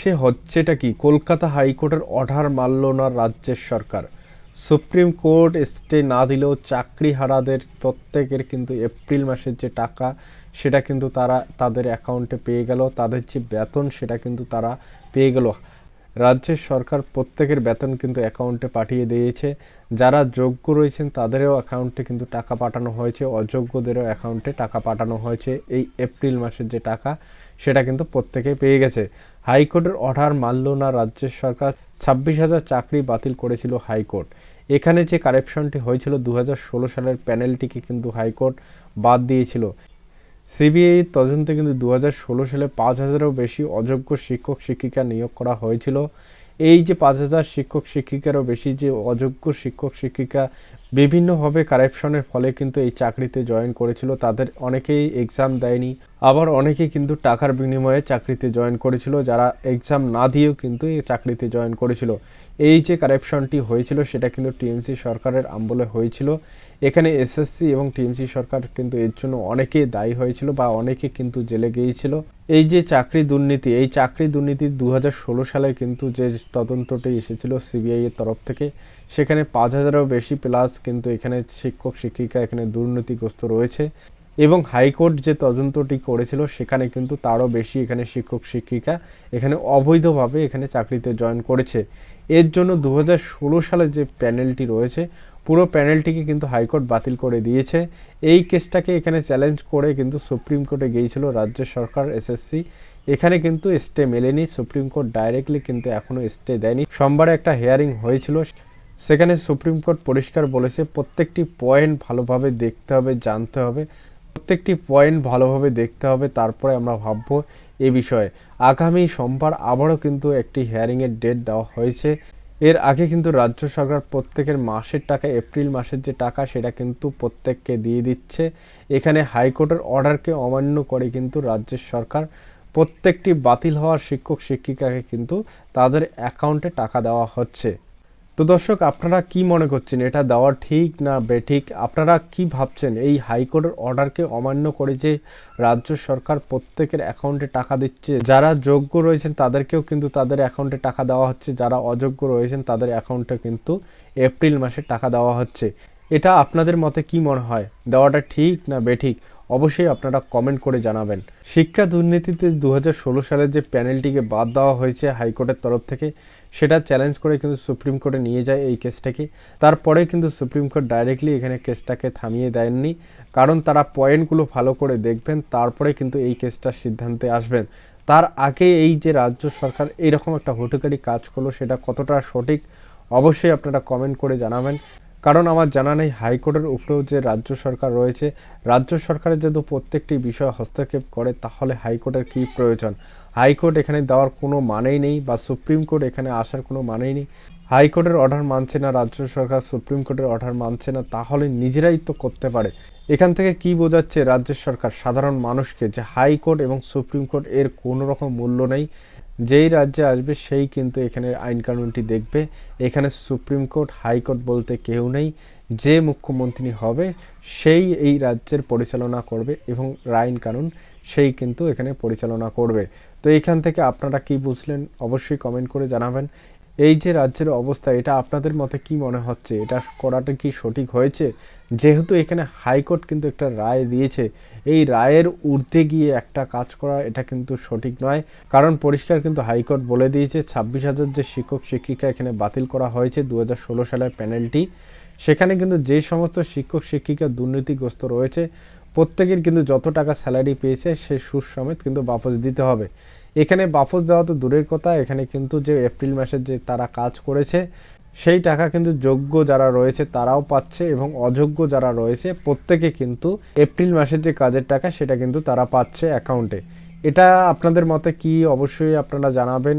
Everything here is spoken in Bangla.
দেশে হচ্ছেটা কি? কলকাতা হাইকোর্টের অর্ডার মানল না রাজ্যের সরকার। সুপ্রিম কোর্ট স্টে না দিলেও চাকরিহারাদের প্রত্যেকের কিন্তু এপ্রিল মাসের যে টাকা সেটা কিন্তু তারা তাদের অ্যাকাউন্টে পেয়ে গেল। তাদের যে বেতন সেটা কিন্তু তারা পেয়ে গেল। রাজ্যের সরকার প্রত্যেকের বেতন কিন্তু অ্যাকাউন্টে পাঠিয়ে দিয়েছে। যারা যোগ্য রয়েছেন তাদেরও অ্যাকাউন্টে কিন্তু টাকা পাঠানো হয়েছে, অযোগ্যদেরও অ্যাকাউন্টে টাকা পাঠানো হয়েছে। এই এপ্রিল মাসের যে টাকা সেটা কিন্তু প্রত্যেকে পেয়ে গেছে। হাইকোর্টের অর্ডার মানল না রাজ্যের সরকার। 26,000 চাকরি বাতিল করেছিল হাইকোর্ট। এখানে যে কারেকশনটি হয়েছিল 2016 সালের প্যানেলটিকে কিন্তু হাইকোর্ট বাদ দিয়েছিল। সিবিআই তদন্তে কিন্তু 2016 সালে 5,000-এরও বেশি অযোগ্য শিক্ষক শিক্ষিকা নিয়োগ করা হয়েছিল। এই যে 5,000 শিক্ষক শিক্ষিকারও বেশি যে অযোগ্য শিক্ষক শিক্ষিকা বিভিন্নভাবে কারাপশনের ফলে কিন্তু এই চাকরিতে জয়েন করেছিল, তাদের অনেকেই এক্সাম দেয়নি, আবার অনেকেই কিন্তু টাকার বিনিময়ে চাকরিতে জয়েন করেছিল, যারা এক্সাম না দিয়েও কিন্তু এই চাকরিতে জয়েন করেছিল। এই যে কারাপশনটি হয়েছিল সেটা কিন্তু টিএমসি সরকারের আমলে হয়েছিল। এখানে এসএসসি এবং টিএমসি সরকার কিন্তু এর জন্য অনেকে দায়ী হয়েছিল বা অনেকে কিন্তু জেলে গিয়েছিল। এই যে চাকরি দুর্নীতি, এই চাকরি দুর্নীতি 2016 সালে কিন্তু যে তদন্তটি এসেছিল সিবিআই এর তরফ থেকে, সেখানে 5,000-এরও বেশি প্লাস কিন্তু এখানে শিক্ষক শিক্ষিকা এখানে দুর্নীতিগ্রস্ত রয়েছে। এবং হাইকোর্ট যে তদন্তটি করেছিল সেখানে কিন্তু তারও বেশি এখানে শিক্ষক শিক্ষিকা এখানে অবৈধভাবে এখানে চাকরিতে জয়েন করেছে। এর জন্য 2016 সালে যে প্যানেলটি রয়েছে পুরো প্যানেলটিকে কিন্তু হাইকোর্ট বাতিল করে দিয়েছে। এই কেসটাকে এখানে চ্যালেঞ্জ করে কিন্তু সুপ্রিম কোর্টে গিয়েছিল রাজ্য সরকার, এসএসসি। এখানে কিন্তু স্টে মেলেনি, সুপ্রিম কোর্ট ডাইরেক্টলি কিন্তু এখনও স্টে দেয়নি। সোমবারে একটা হিয়ারিং হয়েছিল, সেখানে সুপ্রিম কোর্ট পরিষ্কার বলেছে প্রত্যেকটি পয়েন্ট ভালোভাবে দেখতে হবে, জানতে হবে, প্রত্যেকটি পয়েন্ট ভালোভাবে দেখতে হবে, তারপরে আমরা ভাববো এ বিষয়ে। আগামী সোমবার আবারও কিন্তু একটি হিয়ারিংয়ের ডেট দেওয়া হয়েছে। এর আগে কিন্তু রাজ্য সরকার প্রত্যেকের মাসের টাকা, এপ্রিল মাসের যে টাকা সেটা কিন্তু প্রত্যেককে দিয়ে দিচ্ছে। এখানে হাইকোর্টের অর্ডারকে অমান্য করে কিন্তু রাজ্যের সরকার প্রত্যেকটি বাতিল হওয়া শিক্ষক শিক্ষিকাকে কিন্তু তাদের অ্যাকাউন্টে টাকা দেওয়া হচ্ছে। তো দর্শক, আপনারা কি মনে করছেন, এটা দেওয়া ঠিক না বেঠিক? আপনারা কি ভাবছেন এই হাইকোর্টের অর্ডারকে অমান্য করে যে রাজ্য সরকার প্রত্যেকের অ্যাকাউন্টে টাকা দিচ্ছে? যারা যোগ্য রয়েছেন তাদেরকেও কিন্তু তাদের অ্যাকাউন্টে টাকা দেওয়া হচ্ছে, যারা অযোগ্য রয়েছেন তাদের অ্যাকাউন্টে কিন্তু এপ্রিল মাসে টাকা দেওয়া হচ্ছে। এটা আপনাদের মতে কি মনে হয়, দেওয়াটা ঠিক না বেঠিক? অবশ্যই আপনারা কমেন্ট করে জানাবেন। শিক্ষা দুর্নীতিতে 2016 সালের যে প্যানেলটিকে বাদ দেওয়া হয়েছে হাইকোর্টের তরফ থেকে, সেটা চ্যালেঞ্জ করে কিন্তু সুপ্রিম কোর্টে নিয়ে যায় এই কেসটাকে। তারপরে কিন্তু সুপ্রিম কোর্ট ডাইরেক্টলি এখানে কেসটাকে থামিয়ে দেননি, কারণ তারা পয়েন্টগুলো ভালো করে দেখবেন, তারপরে কিন্তু এই কেসটার সিদ্ধান্তে আসবেন। তার আগে এই যে রাজ্য সরকার এইরকম একটা হঠকারী কাজ করলো সেটা কতটা সঠিক অবশ্যই আপনারা কমেন্ট করে জানাবেন। কারণ আমার জানা নেই হাইকোর্টের উপরেও যে রাজ্য সরকার রয়েছে, রাজ্য সরকারের যদি প্রত্যেকটি বিষয় হস্তক্ষেপ করে তাহলে হাইকোর্টের কী প্রয়োজন? হাইকোর্ট এখানে দেওয়ার কোনো মানেই নেই, বা সুপ্রিম কোর্ট এখানে আসার কোনো মানেই নেই। হাইকোর্টের অর্ডার মানছে না রাজ্য সরকার, সুপ্রিম কোর্টের অর্ডার মানছে না, তাহলে নিজেরাই তো করতে পারে। এখান থেকে কি বোঝাচ্ছে রাজ্য সরকার সাধারণ মানুষকে, যে হাইকোর্ট এবং সুপ্রিম কোর্ট এর কোনো রকম মূল্য নেই। যেই রাজ্যে আসবে সেই কিন্তু এখানে আইন কানুনটি দেখবে। এখানে সুপ্রিম কোর্ট হাইকোর্ট বলতে কেউ নেই। যে মুখ্যমন্ত্রী হবে সেই এই রাজ্যের পরিচালনা করবে এবং আইন কানুন সেই কিন্তু এখানে পরিচালনা করবে। তো এখান থেকে আপনারা কি বুঝলেন অবশ্যই কমেন্ট করে জানাবেন। এই যে রাজ্যের অবস্থা, এটা আপনাদের মতে কি মনে হচ্ছে? এটা করাটা কি সঠিক হয়েছে? যেহেতু এখানে হাইকোর্ট কিন্তু একটা রায় দিয়েছে, এই রায়ের ঊর্ধ্বে গিয়ে একটা কাজ করা এটা কিন্তু সঠিক নয়। কারণ পরিষ্কার কিন্তু হাইকোর্ট বলে দিয়েছে 26,000 যে শিক্ষক শিক্ষিকা এখানে বাতিল করা হয়েছে 2016 সালের প্যানেলটি, সেখানে কিন্তু যে সমস্ত শিক্ষক শিক্ষিকা দুর্নীতিগ্রস্ত রয়েছে প্রত্যেকের কিন্তু যত টাকা স্যালারি পেয়েছে সে সুদ সমেত কিন্তু বাপস দিতে হবে। এখানে বাপস দেওয়া তো দূরের কথা, এখানে কিন্তু যে এপ্রিল মাসের যে তারা কাজ করেছে সেই টাকা কিন্তু যোগ্য যারা রয়েছে তারাও পাচ্ছে, এবং অযোগ্য যারা রয়েছে প্রত্যেকে কিন্তু এপ্রিল মাসের যে কাজের টাকা সেটা কিন্তু তারা পাচ্ছে অ্যাকাউন্টে। এটা আপনাদের মতে কি অবশ্যই আপনারা জানাবেন।